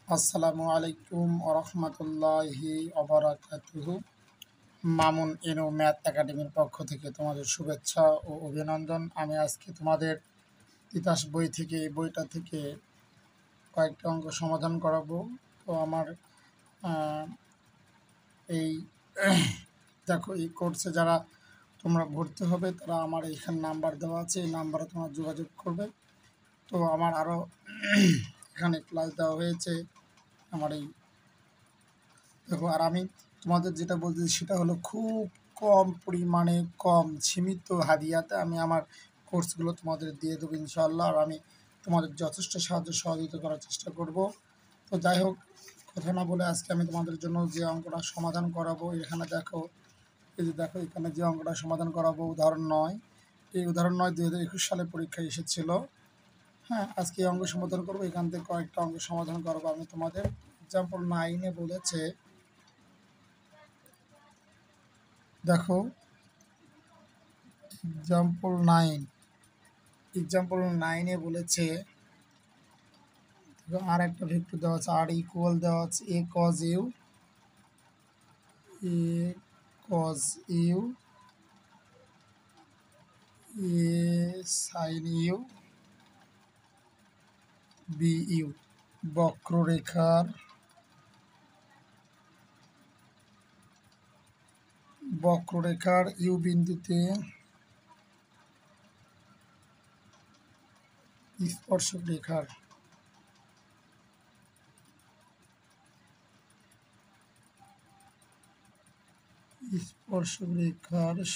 আসসালামু আলাইকুম ওরহমতুল্লাহি অবরাকাতুহু। মামুন ইনু ম্যাথ একাডেমির পক্ষ থেকে তোমাদের শুভেচ্ছা ও অভিনন্দন। আমি আজকে তোমাদের তিতাস বই থেকে এই বইটা থেকে কয়েকটা অঙ্ক সমাধান করাবো। তো আমার আহ, এই দেখো, এই কোর্সে যারা তোমরা ভর্তি হবে তারা আমার এইখানে নাম্বার দেওয়া আছে, এই নাম্বারে তোমরা যোগাযোগ করবে। তো আমার আরও এখানে ক্লাস দেওয়া হয়েছে আমার এই, দেখো। আর আমি তোমাদের যেটা বলতেছি সেটা হলো খুব কম পরিমাণে, কম সীমিত হাদিয়াতে আমি আমার কোর্সগুলো তোমাদের দিয়ে দেবো ইনশাআল্লাহ। আর আমি তোমাদের যথেষ্ট সাহায্য সহযোগিতা করার চেষ্টা করব। তো যাই হোক, কথা না বলে আজকে আমি তোমাদের জন্য যে অঙ্কটা সমাধান করাবো, এখানে দেখো, এই যে দেখো, এখানে যে অঙ্কটা সমাধান করাবো উদাহরণ 9। এই উদাহরণ 9 2021 সালে পরীক্ষায় এসেছিল। হ্যাঁ, আজকে এই অঙ্ক সমাধান করবো, এখান থেকে কয়েকটা অঙ্ক সমাধান করবো আমি তোমাদের। এক্সাম্পল 9-এ বলেছে, দেখো, এক্সাম্পল 9 বলেছে, আর একটা ভেক্টর দেওয়া আছে, আর ইকুয়াল দেওয়া আছে a cos U A sign you B u. বক্ররেখার ইউ বিন্দুতে স্পর্শক রেখার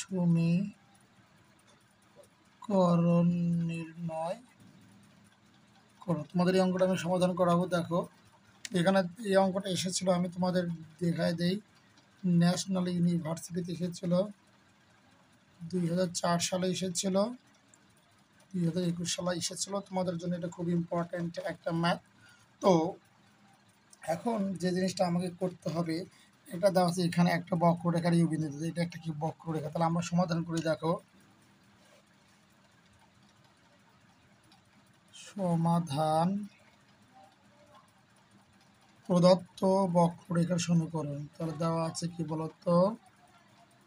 সমীকরণ নির্ণয় করো। তোমাদের এই অঙ্কটা আমি সমাধান করাবো। দেখো, এখানে এই অঙ্কটা এসেছিল, আমি তোমাদের দেখায় দেই। ন্যাশনাল ইউনিভার্সিটিতে এসেছিল, 2004 সালে এসেছিল, 2021 সালে এসেছিল। তোমাদের জন্য এটা খুব ইম্পর্ট্যান্ট একটা ম্যাথ। তো এখন যে জিনিসটা আমাকে করতে হবে, এটা দেওয়া আছে এখানে একটা বক্ররেখার ইউ বিন্দু, এটা একটা কি বক্ররেখা। তাহলে আমরা সমাধান করি। দেখো, সমাধান প্রদত্ত বক্ররেখার সমীকরণ। তাহলে দেওয়া আছে কি বলতো,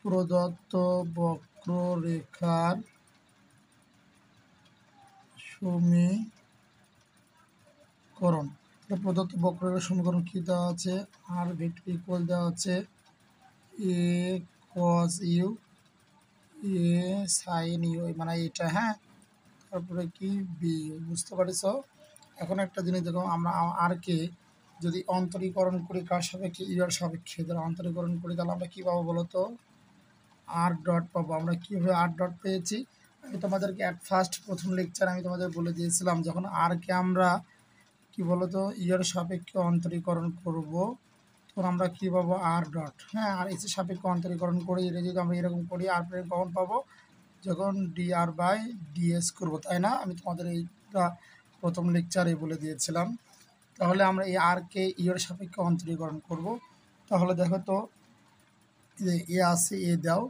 প্রদত্ত বক্ররেখার সমীকরণ। প্রদত্ত বক্ররেখার সমীকরণ কি দেওয়া আছে, আর ভেক্টর ইকুয়াল দেওয়া আছে a cos U A sign u, মানে এটা। হ্যাঁ, তারপরে কি বি, বুঝতে পারছো? এখন একটা জিনিস দেখো, আমরা আর কে যদি অন্তরীকরণ করি কার সাপেক্ষে, ইউ এর সাপেক্ষে, তাহলে অন্তরীকরণ করি, তাহলে আমরা কি পাবো বলো তো, আর ডট পাবো। আমরা কীভাবে আর ডট পেয়েছি, আমি তোমাদেরকে অ্যাট ফার্স্ট প্রথম লেকচার আমি তোমাদের বলে দিয়েছিলাম, যখন আর কে আমরা কি বলতো ইয়ের সাপেক্ষে অন্তরীকরণ করব, তখন আমরা কি পাবো, আর ডট। হ্যাঁ, আর এসের সাপেক্ষে অন্তরীকরণ করে এটা যদি আমরা এরকম করি, আর পরে কখন পাবো, যখন ডি আর বাই ডিএস করবো, তাই না? আমি তোমাদের এইটা প্রথম লেকচারে বলে দিয়েছিলাম। তাহলে আমরা এই আর কে ইয়ের সাপেক্ষে অন্তরীকরণ করব। তাহলে দেখো তো, যে এ আছে, এ দাও,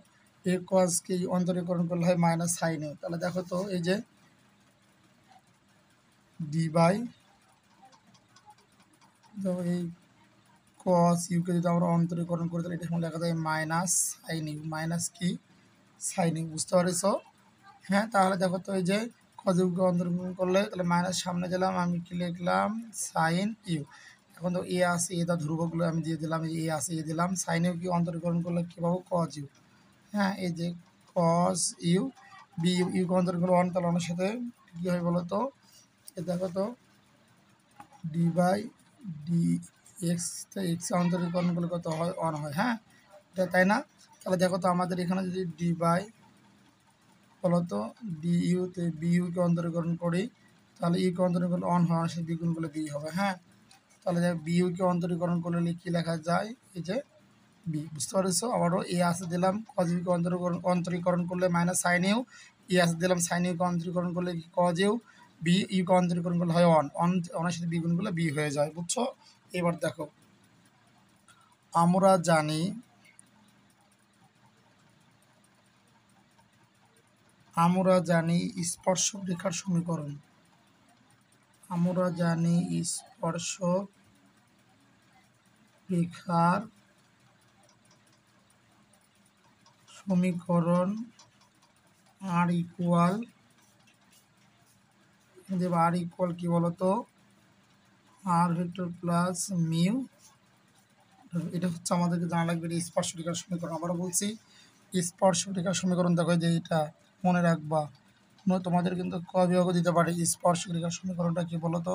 এ কজকে অন্তরীকরণ করলে হয় মাইনাস সাইন এ। তাহলে দেখো তো, এই যে ডি বাই, এই কস ইউকে যদি আমরা অন্তরীকরণ করি, তাহলে এটা সময় লেখা যায় মাইনাস সাইন ইউ, মাইনাস কি সাইন ইউ, বুঝতে পারছো? হ্যাঁ, তাহলে দেখো তো, এই যে কজ ইউকে অন্তরীকরণ করলে তাহলে মাইনাস সামনে দিলাম, আমি কি লিখলাম, সাইন ইউ। এখন তো এ আছে, এ তার ধ্রুবকগুলো আমি দিয়ে দিলাম, এ আছে, এ দিলাম। সাইন ইউ কি অন্তরীকরণ করলে কী পাবো, কজ ইউ। হ্যাঁ, এই যে cos u B u, u অন্তরীকরণ ওয়ান, তাহলে ওনার সাথে কী হয় বলো তো, এ দেখো তো, d by d x, x অন্তরীকরণ করলে কত হয়, ওয়ান হয়। হ্যাঁ, এটা তাই না? তাহলে দেখো তো, আমাদের এখানে যদি ডি বাই বলতো ডি ইউতে বি ইউকে অন্তরীকরণ করি, তাহলে ইউকে অন্তরীকরণ অন হয়, সে দ্বিগুণ করলে বি হবে। হ্যাঁ, তাহলে বি ইউকে অন্তরীকরণ করলে কী লেখা যায়, এই যে বি, বুঝতে পারছো? আবারও এ আসে দিলাম, কজ ইউকে অন্তরীকরণ করলে মাইনাস সাইন ইউ, এ আসে দিলাম, সাইন ইউকে অন্তরীকরণ করলে কজ ইউ, বি ইউকে অন্তরীকরণ করলে হয় অন, অনের সাথে বিগুণ করলে বি হয়ে যায়, বুঝছো? এবার দেখো, আমরা জানি স্পর্শক রেখার সমীকরণ। আমরা জানি স্পর্শক রেখার সমীকরণ আর ইকুয়াল কি বলতো আর ভেক্টর প্লাস মিউ। এটা হচ্ছে আমাদেরকে জানা লাগবে এটা স্পর্শরেখার সমীকরণ। আমরা বলছি স্পর্শরেখার সমীকরণ, দেখো যে এটা মনে রাখবা, তোমাদের কিন্তু ক বিভাগ দিতে পারে। স্পর্শরেখার সমীকরণটা কি বলতো,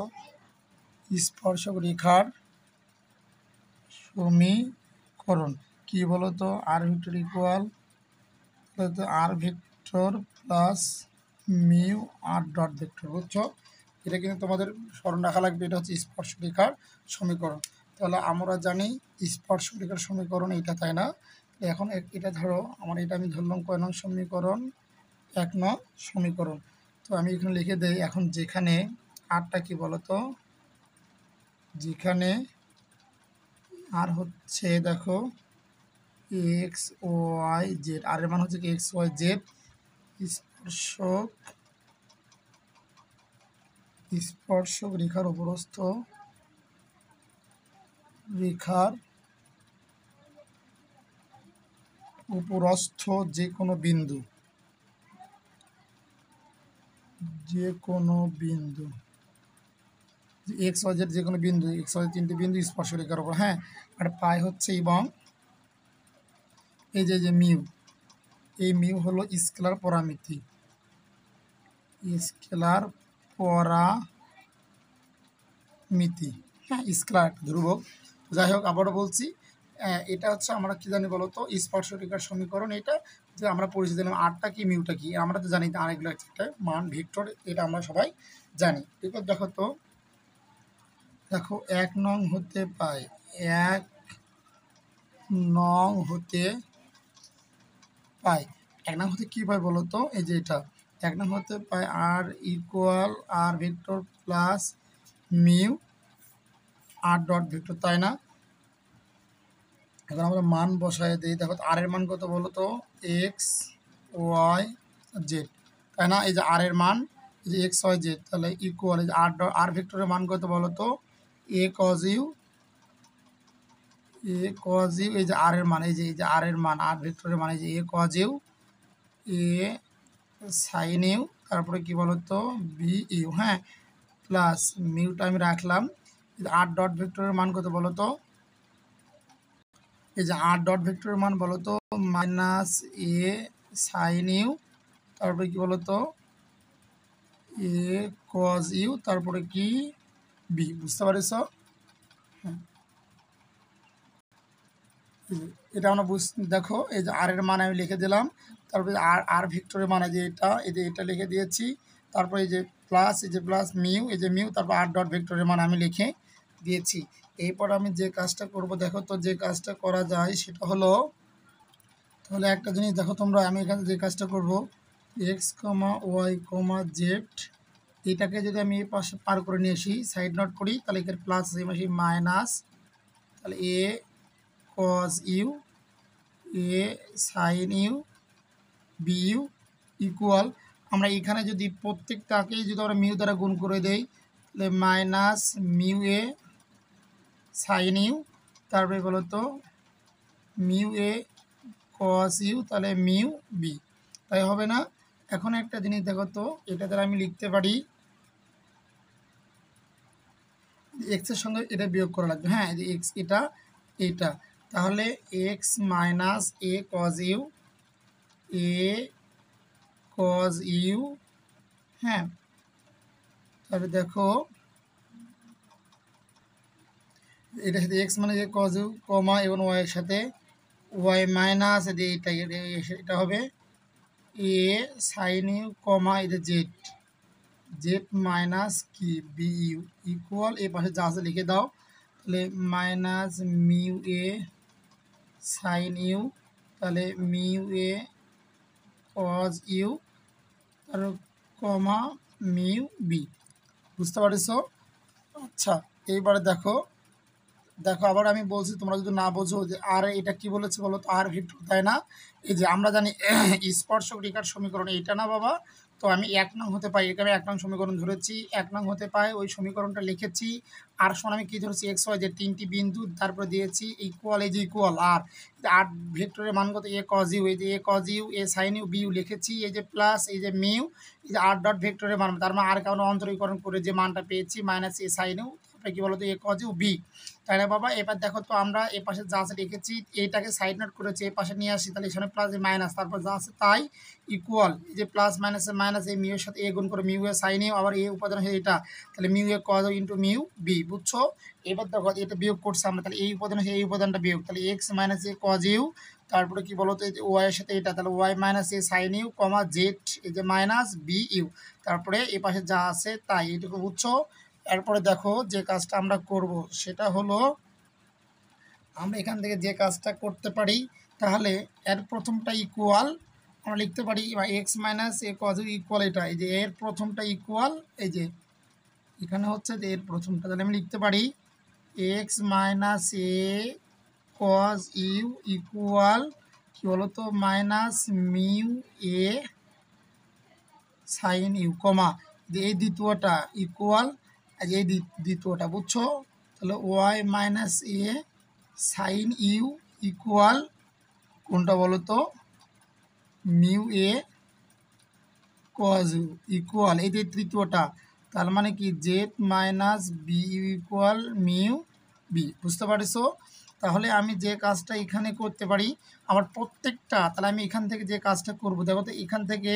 স্পর্শক রেখার সমীকরণ কি বলতো r vector equal r vector plus mu আর ডট ভেক্টর। বুঝছো, এটা কিন্তু তোমাদের স্মরণ রাখা লাগবে, এটা হচ্ছে স্পর্শরেখার সমীকরণ। তাহলে আমরা জানি স্পর্শরেখার সমীকরণ এটা, তাই না? এখন এটা ধরো আমার, এটা আমি ধরলাম কয় নং সমীকরণ, 1 নং সমীকরণ। তো আমি এখানে লিখে দেই। এখন যেখানে আরটা কি বলতো, যেখানে আর হচ্ছে দেখো এক্স ওয়াই জেড, আর এর মান হচ্ছে কি এক্স ওয়াই জেড, স্পর্শক রেখার উপরস্থ রেখার উপরস্থ যে কোনো বিন্দু, এক্স ওয়াই জেড যে কোনো বিন্দু, এক্স ওয়াই 3টে বিন্দু স্পর্শরেখার উপর। হ্যাঁ, আর পাই হচ্ছে, এবং এই যে মিউ, এই মিউ হলো স্কেলার পরামিতি, হ্যাঁ স্কেলার ধ্রুবক। যাই হোক, আবারও বলছি, এটা হচ্ছে আমরা কি জানি বলতো স্পর্শরেখার সমীকরণ। এটা যে আমরা পরিচিত দিলাম আরটা কি মিউটা কি, আমরা তো জানি আরেকগুলো একটা মান ভেক্টর, এটা আমরা সবাই জানি। ঠিক আছে, দেখো 1 নং হতে পাই, 1 নং হতে পাই, 1 নং হতে কী পাই বলো তো, এই যে এটা 1 নং হতে পাই r equal r vector plus mu আর ডট ভেক্টর, তাই না? এখন আমরা মান বসায় দিই। দেখো আর এর মান কত বলো তো, এক্স ওয়াই জেড, তাই না? এই যে আর এর মান, এই যে এক্স ওয়াই জেড, তাহলে ইকুয়াল এই যে আর ভেক্টরের মান কত বলো তো, এ কজ ইউ, এই যে আর এর মান, এই যে আর এর মান, আর ভেক্টরের মান এই যে A cos you, A sign you, তারপরে কি বলতো বি ইউ, হ্যাঁ, প্লাস মিউটা আমি রাখলাম। আর ডট ভেক্টরের মান কত বলতো, এই যে আর ডট ভেক্টরের মান বলতো মাইনাস এ সাইন ইউ, তারপরে কি বলতো এ কজ ইউ, তারপরে কি বি। বুঝতে পারিস? হ্যাঁ, এটা আমরা দেখো এই যে আর এর মান আমি লিখে দিলাম, তারপরে আর ভেক্টরের মান যে এটা, এই যে এটা লিখে দিয়েছি, তারপরে এই যে প্লাস মিউ, এই যে মিউ, তারপর আর ডট ভেক্টরের মান আমি লিখে দিয়েছি। এরপর আমি যে কাজটা করব, দেখো তো যে কাজটা করা যায় সেটা হলো, তাহলে একটা জিনিস দেখো তোমরা, আমি এখানে যে কাজটা করব, এক্স কমা ওয়াই কমা জেড, এটাকে যদি আমি এই পাশে পার করে নিয়ে আসি, সাইড নোট করি, তাহলে এখানে প্লাস মাইনাস, তাহলে A cos you, A sign you, B U equal, আমরা এখানে যদি প্রত্যেকটাকেই যদি আমরা মিউ দ্বারা গুণ করে দেই, তাহলে minus mu A sign you, তারপরে বলতো মিউ এ কস ইউ, তাহলে মিউ বি, তাই হবে না? এখন একটা জিনিস দেখো তো, এটা দ্বারা আমি লিখতে পারি এক্সের সঙ্গে এটা বিয়োগ করা লাগবে। হ্যাঁ, এই যে এক্স এটা, তাহলে x minus A cos you, a cos u, হ্যাঁ, তাহলে দেখো এটার সাথে এক্স মানে যে কজ ইউ কমা এবং ওয়াই এর সাথে ওয়াই মাইনাস এটা হবে এ সাইন ইউ কমা এটা জেড মাইনাস কি বি ইউ ইকুয়াল, এ পাশে যা আছে লিখে দাও, তাহলে minus mu A sign you, তাহলে মিউ এ কজ ইউ, তার কমা মিউ বি। বুঝতে পারছো? আচ্ছা, এইবারে দেখো আবার আমি বলছি, তোমরা যদি না বোঝো যে আর এটা কি বলেছে বলো তো, আর ভেক্টর, তাই না? এই যে আমরা জানি স্পর্শক রেখার সমীকরণ এইটা না বাবা, তো আমি 1 নং হতে পাই, এখানে 1 নং সমীকরণ ধরেছি, 1 নং হতে পাই ওই সমীকরণটা লিখেছি। আর সমান আমি কী ধরেছি, এক্স ওয়াই যে 3টি বিন্দু, তারপরে দিয়েছি ইকুয়াল, এই যে ইকুয়াল আর ভেক্টরের মান কত, এ কজ ইউ, এই যে A cos you, A sign you, B U লিখেছি, এই যে প্লাস, এই যে মিউ, এই যে আর ডট ভেক্টরের মান, তার মানে আর কারণে অন্তরীকরণ করে যে মানটা পেয়েছি মাইনাস এ সাইন ইউ, তারপরে কী বলতো, এ কজ ইউ বি। তাই না বাবা? এবার দেখো তো আমরা এ পাশে যা আছে রেখেছি, এইটাকে সাইড নোট করেছি, এ পাশে নিয়ে আসি, তাহলে এখানে প্লাস মাইনাস, তারপর যা আছে তাই ইকুয়াল, এই যে প্লাস মাইনাসে মাইনাস, এই মিউ এর সাথে এ গুণ করে মিউ এ সাইন ইউ, আবার এ উপাদান হচ্ছে এটা, তাহলে মিউ এ কজ ইন্টু মিউ বি, বুঝছো? এবার দেখো এটা বিয়োগ করছে আমরা, তাহলে এই উপাদান হচ্ছে এই উপাদানটা বিয়োগ, তাহলে এক্স মাইনাস এ কজ ইউ, তারপরে কি বলতো ওয়াই এর সাথে এটা, তাহলে Y minus A sign you comma z, এই যে মাইনাস বি ইউ, তারপরে এ পাশে যা আছে তাই, এইটুকু বুঝছো? এরপরে দেখো যে কাজটা আমরা করব সেটা হলো, আমরা এখান থেকে যে কাজটা করতে পারি, তাহলে এর প্রথমটা ইকুয়াল আমরা লিখতে পারি এক্স মাইনাস এ কজ ইকুয়াল, এটা এই যে এর প্রথমটা ইকুয়াল, এই যে এখানে হচ্ছে যে এর প্রথমটা, তাহলে আমি লিখতে পারি X minus A cos you equal কী বলতো, minus mu A sign you comma, যে এই দ্বিতীয়টা ইকুয়াল, এই দ্বিতীয়টা, বুঝছো? তাহলে Y minus A sign you equal কোনটা বলো তো, mu A cos you equal, এই যে তৃতীয়টা, তার মানে কি Z minus B U equal mu B, বুঝতে পারছো? তাহলে আমি যে কাজটা এখানে করতে পারি, আমার প্রত্যেকটা, তাহলে আমি এখান থেকে যে কাজটা করব, দেখো তো এখান থেকে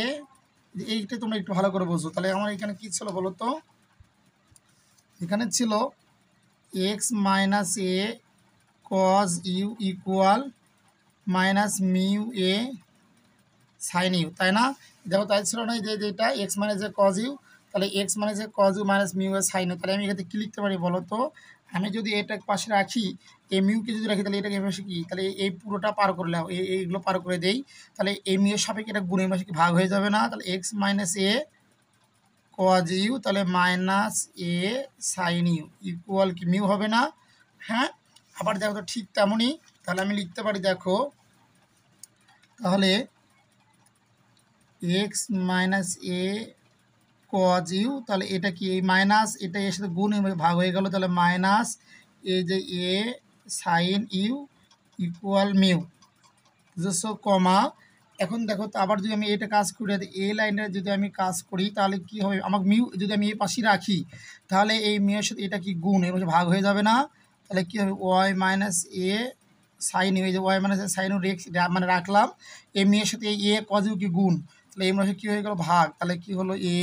এইটা তোমরা একটু ভালো করে বোঝো, তাহলে আমার এখানে কী ছিল বলো তো, এখানে ছিল X minus A cos you equal minus mu A sign U, তাই না? দেখো তাই ছিল না, যে যেটা X minus A cos you, তাহলে x minus A cos U minus mu A sign you, তাহলে আমি এখানে কী লিখতে পারি বলো তো, আমি যদি এটা পাশে রাখি, এই মিউকে যদি রাখি, তাহলে এটাকে পাশে কি, তাহলে এই পুরোটা পার করলে এইগুলো পার করে দেই, তাহলে এই মিউর সাপেক্ষে এটা গুণের পাশে কি ভাগ হয়ে যাবে না, তাহলে x minus A cos you, তাহলে minus A sign you equal কি মিউ হবে না? হ্যাঁ, আবার দেখো তো ঠিক তেমনই, তাহলে আমি লিখতে পারি, দেখো তাহলে x minus A cos you, তাহলে এটা কি এই মাইনাস, এটা এর সাথে গুণ ভাগ হয়ে গেল, তাহলে মাইনাস এই যে এ সাইন ইউ ইকুয়াল মিউ, বুঝেছো? কমা, এখন দেখো তো আবার যদি আমি এটা কাজ করি, এই লাইনের যদি আমি কাজ করি, তাহলে কি হবে, আমাকে মিউ যদি আমি এই পাশে রাখি, তাহলে এই মিউর সাথে এটা কি গুণ, এর পাশে ভাগ হয়ে যাবে না? তাহলে কী হবে, ওয়াই মাইনাস এ সাইন ইউ, এই যে ওয়াই মাইনাস এ সাইন ইউ মানে রাখলাম, এই মিউর সাথে এই এ কজ ইউ কি গুণ, তাহলে এই মাসে কী হয়ে গেল ভাগ, তাহলে কি হলো এ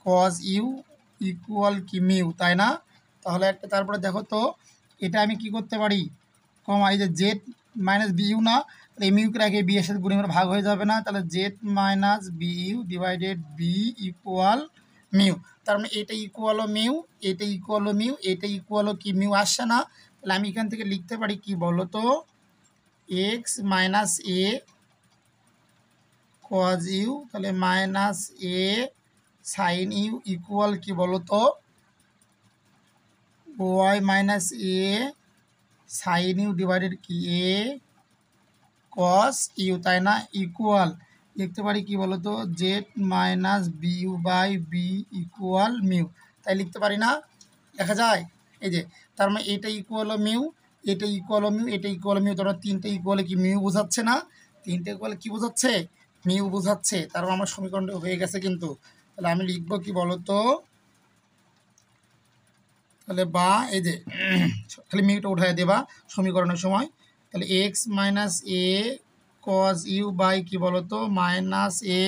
কজ ইউ ইকুয়াল কি মিউ, তাই না? তাহলে একটা, তারপরে দেখো তো এটা আমি কি করতে পারি, কমা, এই যে জেড মাইনাস বি ইউ না, তাহলে এই মিউকে রাখে বি এর সাথে গুণে মানে ভাগ হয়ে যাবে না, তাহলে z minus B u divided b equal mu, তার মানে এটা ইকুয়ালও মিউ, এটা ইকুয়ালও মিউ, এটা ইকুয়ালও কি মিউ, আসছে না? তাহলে আমি এখান থেকে লিখতে পারি কি বলো তো, X minus A cos you, তাহলে minus A sign you equal কি বলো তো, ওয়াই মাইনাস এ সাইন ইউ ডিভাইডেড কি এ কস ইউ, তাই না? ইকুয়াল লিখতে পারি কি বলো তো, z minus B u by b equal mu, তাই লিখতে পারি না? লেখা যায়, এই যে, তার মানে এটা ইকুয়াল মিউ, এটা ইকুয়াল মিউ, এটা ইকুয়াল মিউ, তোমরা তিনটে ইকুয়ালে কি মিউ বোঝাচ্ছে না? তিনটে ইকুয়ালে কি বোঝাচ্ছে, মিউ বোঝাচ্ছে, তার মানে আমার সমীকরণটা হয়ে গেছে কিন্তু। তাহলে আমি লিখবো কি বলো তো, তাহলে বা এই যে খালি মিউটা উঠাই দেবা সমীকরণের সময়, তাহলে x minus A cos u by কি বলতো minus A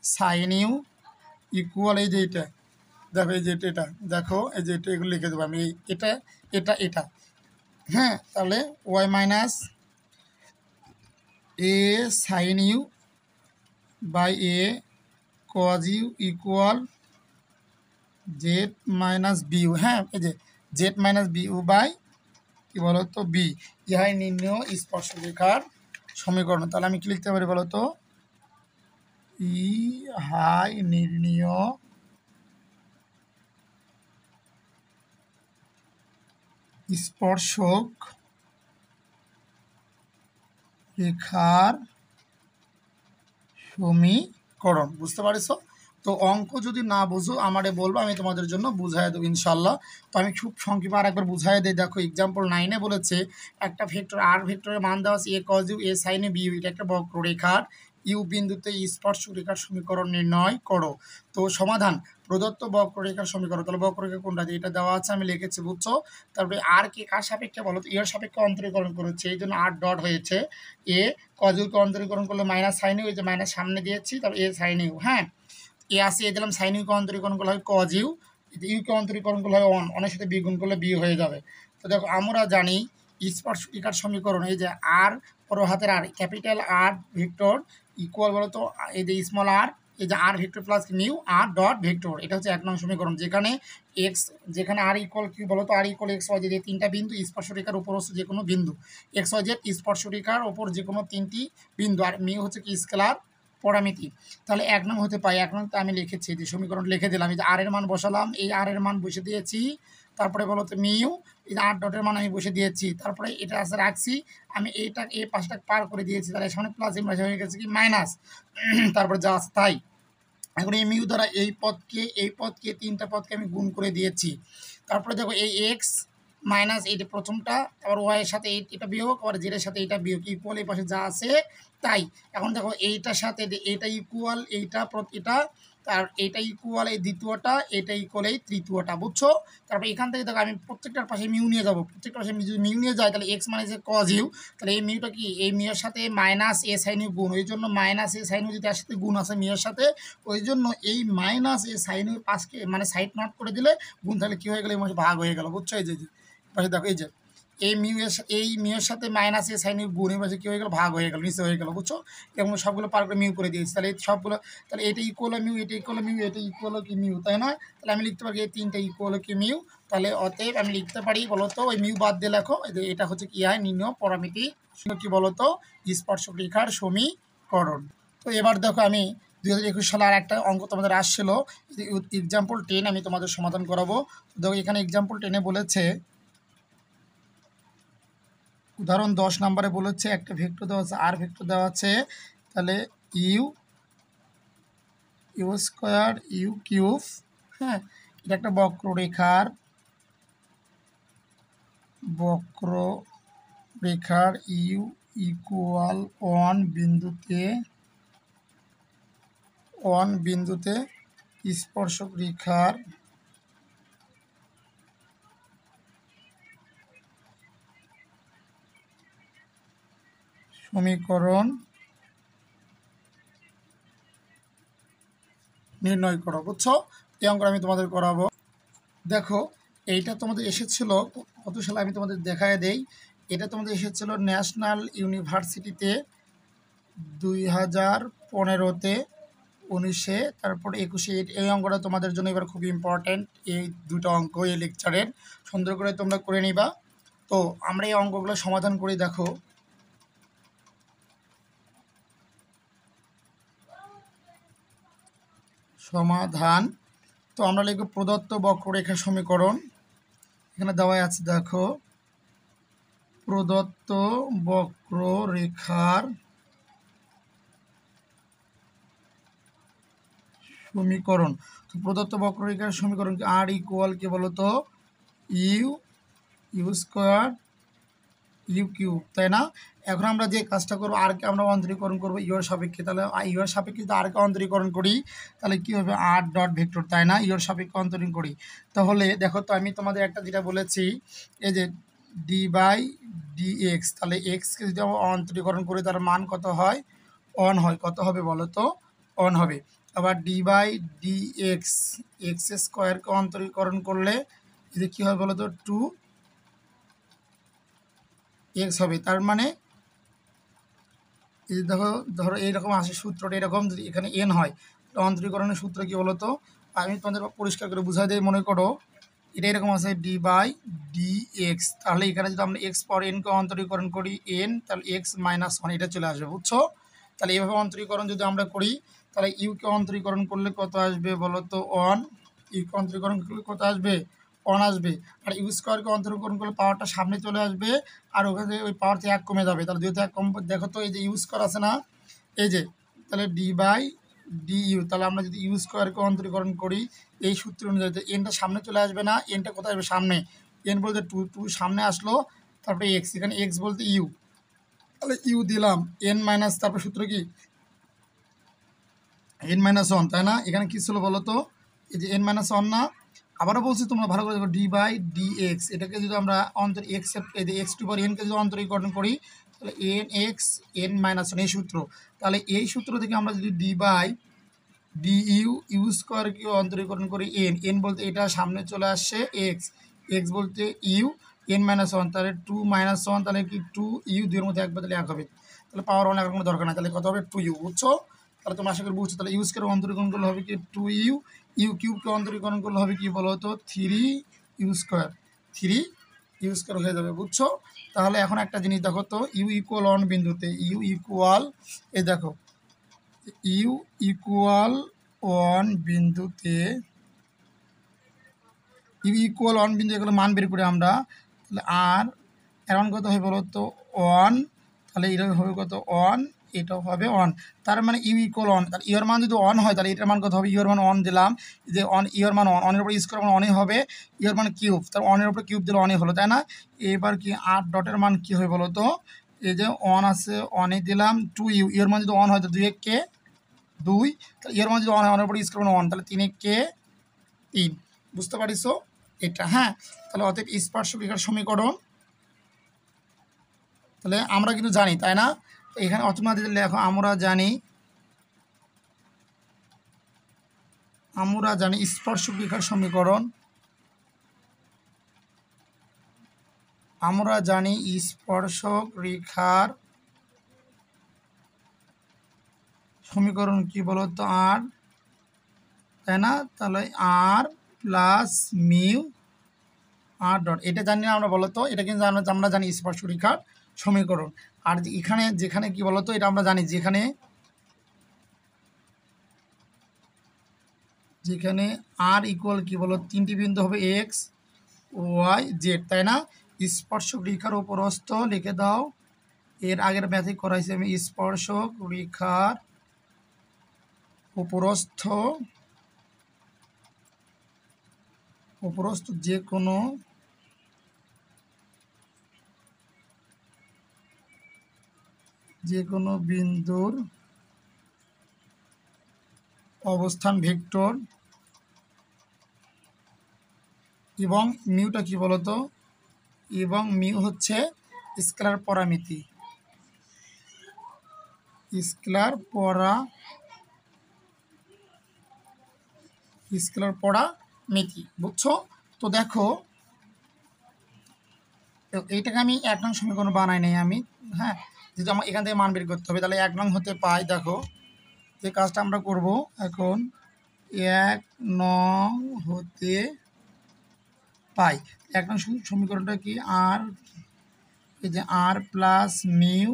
sign you equal, এই যে এটা দেখো, এই যে এটা দেখো, এই যে এটা, এগুলো লিখে দেবো আমি, এটা এটা এটা, হ্যাঁ, তাহলে Y minus A sign u by a cos you equal z minus B U, হ্যাঁ, এই যে z minus B u by কি বলতো বি, ইহাই নির্ণয় স্পর্শরেখার সমীকরণ। তাহলে আমি কি লিখতে পারি বলতো, ইহাই নির্ণয় স্পর্শক রেখার সমীকরণ। করণ। বুঝতে পারছো? তো অঙ্ক যদি না বুঝো আমারে বলবো, আমি তোমাদের জন্য বুঝাই দেবো ইনশাল্লাহ। তো আমি খুব সংক্ষেপে আর একবার বুঝাই দিই। দেখো এক্সাম্পল 9-এ বলেছে একটা ভেক্টর আর ভেক্টরের মান দেওয়া আছে এ কজ ইউ এ সাইনে বি ইউ, এটা একটা বক্ররেখার ইউ বিন্দুতে স্পর্শরেখার সমীকরণ নির্ণয় করো। তো সমাধান প্রদত্ত বক্ররেখার সমীকরণ, তাহলে বক্ররেখা কোনটা, এটা দেওয়া আছে আমি লিখেছি, বুঝছো? তারপরে আর কে কার সাপেক্ষে বলো তো, এর সাপেক্ষে অন্তরীকরণ করেছে, এই জন্য আর ডট হয়েছে। এ কজ ইউকে অন্তরীকরণ করলে মাইনাস সাইন ইউ, এই যে মাইনাস সামনে দিয়েছি, তারপর এ সাইন ইউ। হ্যাঁ, এ আসে এ দিলাম, সাইন ইউকে অন্তরীকরণ করলে হয় কজ ইউ, ইউকে অন্তরীকরণ করলে হয় অন, অনের সাথে বিগুণ করলে বি হয়ে যাবে। তো দেখো আমরা জানি স্পর্শরেখার সমীকরণ, এই যে আর বড় হাতের R capital R vector equal বলো তো এই যে স্মল আর, এই যে আর ভেক্টর প্লাস মিউ আর ডট ভেক্টর, এটা হচ্ছে 1 নং সমীকরণ। যেখানে এক্স, যেখানে আর ইকুয়াল কি বলো তো, আর ইকুয়াল এক্স ওয়াই জেড, এই তিনটা বিন্দু স্পর্শরেখার উপর হচ্ছে যে কোনো বিন্দু, এক্স ওয়াই জেড স্পর্শরেখার ওপর যে কোনো তিনটি বিন্দু, আর মিউ হচ্ছে কি স্কেলার পরামিতি। তাহলে 1 নং হতে পাই, 1 নং তো আমি লিখেছি, যে সমীকরণ লিখে দিলাম, এই যে আর এর মান বসালাম, এই আর এর মান বসে দিয়েছি, তারপরে বলো তো মিউ, এই যে আর ডটের মান আমি বসে দিয়েছি, তারপরে এটা আছে রাখছি, আমি এইটা এই পাশটা পার করে দিয়েছি, তাহলে সামনে প্লাস হয়ে গেছে কি মাইনাস, তারপরে যা আছে তাই। এখন এই মিউ দ্বারা এই পদকে তিনটা পদকে আমি গুণ করে দিয়েছি। তারপরে দেখো এই এক্স মাইনাস এইটা প্রথমটা, আবার ওয়াই এর সাথে এটা বিয়োগ, আবার জেড এর সাথে এটা বিয়োগ, ইকুয়াল এই পাশে যা আছে তাই। এখন দেখো এইটার সাথে এইটা ইকুয়াল এইটা এটা, আর এইটা ইকুয়াল এই দ্বিতীয়টা, এটা ইকুয়াল এই তৃতীয়টা, বুঝছো? তারপর এখান থেকে দেখো আমি প্রত্যেকটার পাশে মিউ নিয়ে যাবো, প্রত্যেকটার পাশে যদি মিউ নিয়ে যায় তাহলে এক্স মানে যে কজ ইউ, তাহলে এই মিউটা কি, এই মিউর সাথে মাইনাস এ সাইন ইউ গুণ, ওই জন্য মাইনাস এ সাইন ইউ যদি তার সাথে গুণ আছে মিউর সাথে, ওই জন্য এই মাইনাস এ সাইন ইউ পাশকে মানে সাইড নট করে দিলে গুণ, তাহলে কী হয়ে গেলো, এই মাসে ভাগ হয়ে গেল, বুঝছো? এই যে পাশে দেখো এই যে এই মিউর সাথে মাইনাস এ সাইন ইউ গুণ, এই পাশে কী হয়ে গেলো, ভাগ হয়ে গেল, নিচে হয়ে গেল, বুঝছো? এবং সবগুলো পার করে মিউ করে দিয়েছি, তাহলে এই সবগুলো, তাহলে এটা ইকুয়াল মিউ, এটা ইকুয়াল মিউ, এটা ইকুয়াল কি মিউ, তাই না? তাহলে আমি লিখতে পারি এই তিনটা ইকুয়াল কি মিউ, তাহলে অতএব আমি লিখতে পারি বলতো ওই মিউ বাদ দিয়ে লেখো, এটা হচ্ছে কি হয় নির্ণয় পরামিতি কি বলতো স্পর্শক রেখার সমীকরণ। তো এবার দেখো আমি 2021 সালে আর একটা অঙ্ক তোমাদের আসছিল, এক্সাম্পল 10 আমি তোমাদের সমাধান করাবো। দেখো এখানে এক্সাম্পল 10-এ বলেছে, উদাহরণ 10 নম্বরে বলেছে একটা ভেক্টর দেওয়া আছে, আর ভেক্টর দেওয়া আছে, তাহলে ইউ স্কোয়ার ইউ কিউব, হ্যাঁ, এটা একটা বক্ররেখার ইউ ইকুয়াল বিন্দুতে স্পর্শক রেখার সমীকরণ নির্ণয় করো, বুঝছো? এই অঙ্ক আমি তোমাদের করাবো। দেখো এইটা তোমাদের এসেছিল কত সালে, আমি তোমাদের দেখায় দেই। এটা তোমাদের এসেছিল ন্যাশনাল ইউনিভার্সিটিতে 2015-তে, 19-এ, তারপরে 21-এ। এই অঙ্কটা তোমাদের জন্য এবার খুব ইম্পর্ট্যান্ট, এই দুটো অঙ্ক এই লেকচারের, সুন্দর করে তোমরা করে নিবা। তো আমরা এই অঙ্কগুলো সমাধান করি। দেখো সমাধান, তো আমরা লিখব প্রদত্ত বক্ররেখা সমীকরণ, এখানে দেওয়াই আছে, দেখো প্রদত্ত বক্ররেখার সমীকরণ। তো প্রদত্ত বক্ররেখার সমীকরণ কি, আর ইকুয়াল কি বলতো ইউ স্কোয়ার ইউ কিউব, তাই না? এখন আমরা যে কাজটা করবো, আরকে আমরা অন্তরীকরণ করবো ইউর সাপেক্ষে, তাহলে ইউর সাপেক্ষে যদি আরকে অন্তরীকরণ করি তাহলে কী হবে, আর ডট ভেক্টর, তাই না? ইউর সাপেক্ষে অন্তরীকরণ করি, তাহলে দেখো তো আমি তোমাদের একটা যেটা বলেছি, এই যে ডি বাই ডি এক্স, তাহলে এক্সকে যদি আমরা অন্তরীকরণ করি তার মান কত হয়, অন হয়, কত হবে বলো তো, অন হবে। আবার ডি বাই ডি এক্স স্কোয়ারকে অন্তরীকরণ করলে যদি কী হয় বলো তো, 2x হবে। তার মানে এই দেখো, ধরো এইরকম আসে সূত্রটা, এরকম যদি এখানে এন হয়, অন্তরীকরণের সূত্র কী বলো তো, আমি তোমাদের পরিষ্কার করে বুঝাই দিই। মনে করো এটা এরকম আছে ডি বাই ডি এক্স, তাহলে এখানে যদি আমরা এক্স পর এনকে অন্তরীকরণ করি এন, তাহলে এক্স মাইনাস ওয়ান এটা চলে আসবে, বুঝছো? তাহলে এইভাবে অন্তরীকরণ যদি আমরা করি তাহলে ইউকে অন্তরীকরণ করলে কত আসবে বলো তো, ওয়ান। ইউকে অন্তরীকরণ করলে কত আসবে, ওয়ান আসবে। আর ইউ স্কোয়ারকে অন্তরীকরণ করলে পাওয়ারটা সামনে চলে আসবে, আর ওখানে ওই পাওয়ার থেকে 1 কমে যাবে, তাহলে যেহেতু 1 কম, দেখো তো এই যে ইউ স্কোয়ার আছে না, এই যে, তাহলে ডি বাই ডি ইউ। তাহলে আমরা যদি ইউ স্কোয়ারকে অন্তরীকরণ করি এই সূত্র অনুযায়ী, এনটা সামনে চলে আসবে না, এনটা কোথায় আসবে সামনে, এন বলতে টু, টু সামনে আসলো, তারপরে এক্স, এখানে এক্স বলতে ইউ, তাহলে ইউ দিলাম, এন মাইনাস তারপরে সূত্র কি এন মাইনাস ওয়ান, তাই না? এখানে কী ছিল বলো তো, এই যে এন মাইনাস ওয়ান না, আবারও বলছি তোমরা ভালো করে দেখো, ডি বাই ডি এক্স, এটাকে যদি আমরা অন্তর এক্স, এই যে এক্স টু পাওয়ার এনকে যদি অন্তরীকরণ করি তাহলে N X N minus one এই সূত্র। তাহলে এই সূত্র থেকে আমরা যদি D by D U U স্কোয়ারকে অন্তরীকরণ করি এন, এন বলতে এটা সামনে চলে আসছে এক্স, এক্স বলতে ইউ, এন মাইনাস ওয়ান, তাহলে টু মাইনাস ওয়ান, তাহলে কি টু ইউ, দুইয়ের মধ্যে এক বদলে এক হবে, তাহলে পাওয়ার ওয়ান এখন কোনো দরকার নাই, তাহলে কত হবে টু ইউ, বুঝছো? তাহলে তোমরা আশা করি বুঝছো। তাহলে ইউ স্কোয়ার অন্তরীকরণ করলে হবে কি টু ইউ, ইউ কিউবকে অন্তরীকরণ করলে হবে কি বলো তো three u square, three u square হয়ে যাবে, বুঝছো? তাহলে এখন একটা জিনিস দেখো তো, ইউ ইকুয়াল ওয়ান বিন্দুতে, ইউ ইকুয়াল, এই দেখো ইউ ইকুয়াল ওয়ান বিন্দুতে, ইউ ইকুয়াল ওয়ান বিন্দু এগুলো মান বের করে আমরা, তাহলে আর এর মান কত হবে বলো তো ওয়ান, তাহলে এটা হবে কত ওয়ান, এটাও হবে ওয়ান, তার মানে ইউ ইকুয়াল ওয়ান, তাহলে ইউর মান যদি ওয়ান হয় তাহলে এটার মান কত হবে, ইউর মান ওয়ান দিলাম, যে ওয়ান ইউর মান ওয়ান, ওয়ানের উপরে স্কোয়ার মান ওয়ানই হবে, ইউর মান কিউব, তার ওয়ানের উপরে কিউব দিলে ওয়ানই হলো, তাই না? এবার কি আর ডটের মান কী হবে বলো তো, এই যে ওয়ান আছে ওয়ানই দিলাম, টু ইউ, ইউর মান যদি ওয়ান হয় তো দুই এক কে দুই, তাহলে ইউর মান যদি ওয়ান হয় ওয়ানের উপরে স্কোয়ার মান ওয়ান, তাহলে তিন এক কে তিন, বুঝতে পারিছো এটা? হ্যাঁ, তাহলে অতএব স্পর্শক রেখার সমীকরণ, তাহলে আমরা কিন্তু জানি, তাই না? এখানে অতনা দিলে লেখো আমরা জানি, আমরা জানি স্পর্শক রেখার সমীকরণ, আমরা জানি স্পর্শক রেখার সমীকরণ কি বলতো আর, তাই না? তাহলে আর প্লাস মিউ আর ডট, এটা জানি না আমরা বলতো, এটা কিন্তু আমরা জানি স্পর্শক রেখার সমীকরণ। আর এখানে যেখানে কি বলতো, এটা আমরা জানি যেখানে, যেখানে আর ইকুয়াল কি বলো তিনটি বিন্দু হবে এক্স ওয়াই জেড, তাই না? স্পর্শক রেখার উপরস্থ লিখে দাও, এর আগের ম্যাথে করাইছি আমি, স্পর্শক রেখার উপরস্থ, উপরস্থ যে কোনো বিন্দুর অবস্থান ভেক্টর, এবং মিউটা কি বলতো, এবং মিউ হচ্ছে স্কেলার পরামিতি, স্কেলার পরামিতি, বুঝছো? তো দেখো এইটাকে আমি এক নং সমীকরণ বানাই নাই আমি, হ্যাঁ, যদি আমার এখান থেকে মান বের করতে হবে, তাহলে এক নং হতে পাই, দেখো যে কাজটা আমরা করব এখন, এক নং হতে পাই, এক নং সমীকরণটা কি আর, এই যে আর প্লাস মিউ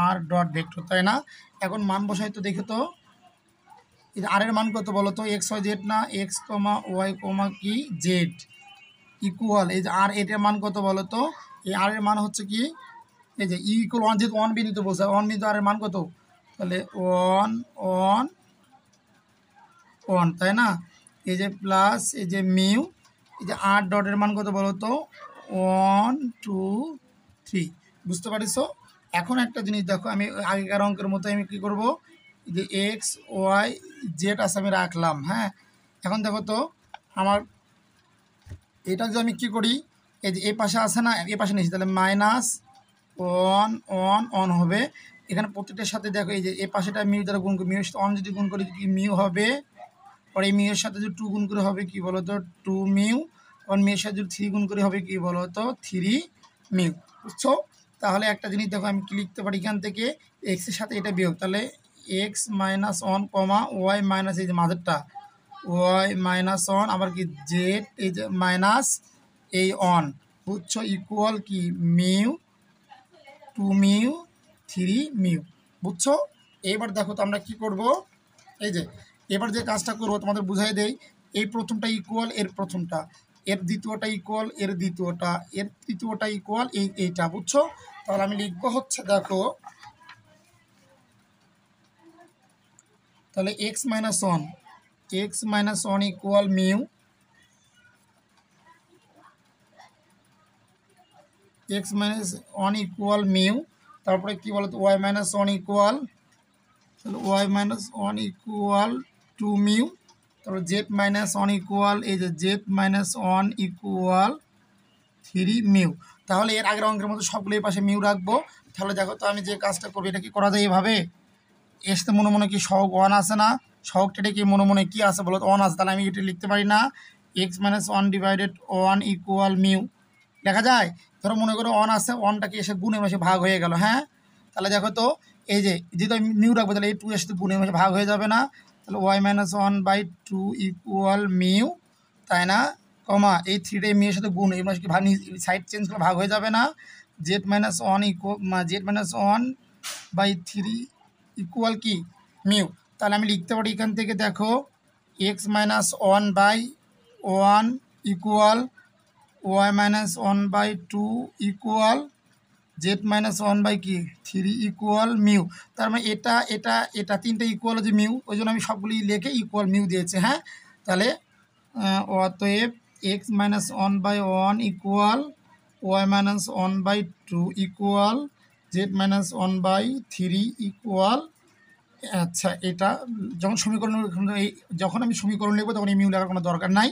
আর ডট ভেক্টর, তাই না? এখন মান বসাই তো, দেখো তো এই যে আর এর মান কত বলো তো, এক্স ওয়াই জেড না, এক্স কমা ওয়াই কমা কি জেড ইকুয়াল, এই যে আর এটার মান কত বলো তো, এই আর এর মান হচ্ছে কি, এই যে ইকুয়াল ওয়ান, যেহেতু ওয়ান বিন্দুতে বলছে, ওয়ান বিন্দু আর এর মান কত, তাহলে ওয়ান ওয়ান ওয়ান, তাই না? এই যে প্লাস এই যে মিউ, এই যে আর ডটের মান কত বলো তো, ওয়ান টু থ্রি, বুঝতে পারিছো? এখন একটা জিনিস দেখো, আমি আগেকার অঙ্কের মতো আমি কী করবো, যে এক্স ওয়াই জেড আছে আমি রাখলাম, হ্যাঁ। এখন দেখো তো আমার এটা যদি আমি কী করি, এই যে এ পাশে আছে না, এ পাশে নিয়েছি, তাহলে মাইনাস ওয়ান ওয়ান ওয়ান হবে, এখানে প্রত্যেকটার সাথে দেখো এই যে এ পাশেটা মিউ দ্বারা গুণ করি, মিউর সাথে ওয়ান যদি গুণ করি কি মিউ হবে, আর এই মিউর সাথে যদি টু গুণ করে হবে কি বলো তো টু মিউ, আর মিউর সাথে যদি থ্রি গুণ করে হবে কি বলো তো থ্রি মিউ, বুঝছো? তাহলে একটা জিনিস দেখো আমি কি লিখতে পারি, এখান থেকে এক্সের সাথে এটা বিয়োগ, তাহলে x minus one comma y minus এই যে মাঝেরটা ওয়াই মাইনাস ওয়ান, আবার কি জেড এই যে মাইনাস এই ওয়ান, বুঝছো? ইকুয়াল কি mu two mu three mu, বুঝছো? এবার দেখো তো আমরা কি করব, এই যে এবার যে কাজটা করবো তোমাদের বুঝাই দেই, এই প্রথমটা ইকুয়াল এর প্রথমটা, এর দ্বিতীয়টা ইকুয়াল এর দ্বিতীয়টা, এর তৃতীয়টা ইকুয়াল এইটা, বুঝছো? তাহলে আমি লিখবো হচ্ছে দেখো, তাহলে x minus one equal mu, x minus one equal mu, তারপরে কী বলো তো ওয়াই মাইনাস ওয়ান ইকুয়াল, তাহলে Y minus one equal two mu, তারপরে জেড মাইনাস ওয়ান ইকুয়াল, এই যে z minus one equal three mu. তাহলে এর আগের অঙ্কের মতো সবগুলো এই পাশে মিউ রাখবো। তাহলে দেখো তো আমি যে কাজটা করবো এটা কি করা যায় এভাবে, এর সাথে মনে মনে কি সহগ ওয়ান আছে না, সহগটা কি মনে মনে কি আছে বলো তো ওয়ান আছে, তাহলে আমি এটা লিখতে পারি না x minus one divided one equal mu, লেখা যায়। ধরো মনে করো ওয়ান আছে, ওয়ানটাকে এসে গুণের মাসে ভাগ হয়ে গেল, হ্যাঁ তাহলে দেখো তো এই যে যেহেতু আমি মিউ রাখবো তাহলে এই টু এর সাথে গুণের মাসে ভাগ হয়ে যাবে না, তাহলে Y minus one by two equal mu, তাই না, কমা এই থ্রিটা মিউর সাথে গুণ এই মাসে কি ভাগ সাইড চেঞ্জ করে ভাগ হয়ে যাবে না, z minus one z minus one by three equal কি মিউ। তাহলে আমি লিখতে পারি এখান থেকে দেখো x minus one by one equal y minus one by two equal z minus one by কি থ্রি ইকুয়াল মিউ। তার মানে এটা এটা এটা তিনটা ইকুয়াল হচ্ছে মিউ, ওই জন্য আমি সবগুলি লিখে ইকুয়াল মিউ দিয়েছি, হ্যাঁ। তাহলে অতএব x minus one by one equal y minus one by two equal z minus one by three equal, আচ্ছা এটা যখন সমীকরণ যখন আমি সমীকরণ লিখবো তখন এই মিউ লেখার কোনো দরকার নাই।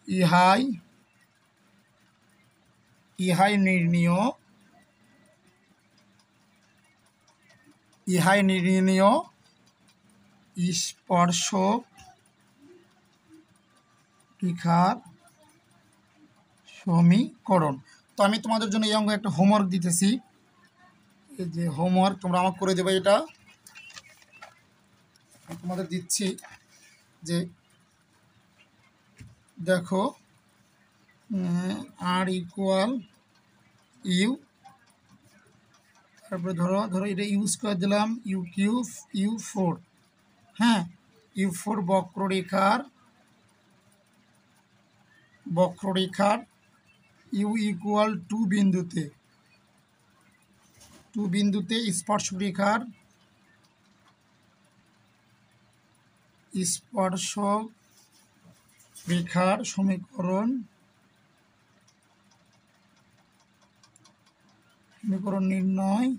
ইহাই নির্ণীয় স্পর্শক রেখার সমীকরণ। তো আমি তোমাদের জন্য এই অঙ্ক একটা হোমওয়ার্ক দিতেছি, এই যে হোমওয়ার্ক তোমরা আমাকে করে দেবে, এটা তোমাদের দিচ্ছি যে দেখো আর ইকুয়াল ইউ, তারপরে ধরো এটা ইউ স্কোয়ার দিলাম, ইউ কিউব ইউ ফোর, হ্যাঁ ইউ ফোর বক্ররেখার ইউ ইকুয়াল টু বিন্দুতে স্পর্শক রেখার সমীকরণ নির্ণয়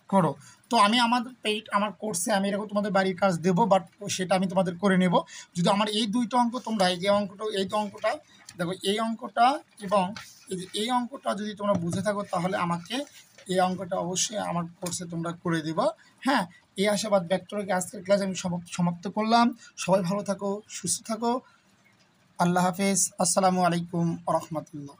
করো। তো আমি আমার কোর্সে আমি এরকম তোমাদের বাড়ির কাজ দেবো, বাট সেটা আমি তোমাদের করে নেব। যদি আমার এই দুইটা অঙ্ক তোমরা এই অঙ্কটা দেখো, এই অঙ্কটা এবং এই অঙ্কটা যদি তোমরা বুঝে থাকো তাহলে আমাকে এই অঙ্কটা অবশ্যই আমার কোর্সে তোমরা করে দেবো, হ্যাঁ। এই আশাবাদ ব্যক্ত রেখে আজকের ক্লাস আমি সমাপ্ত করলাম। সবাই ভালো থাকো, সুস্থ থাকো, আল্লাহ হাফেজ, আসসালামু আলাইকুম ওয়া রাহমাতুল্লাহ।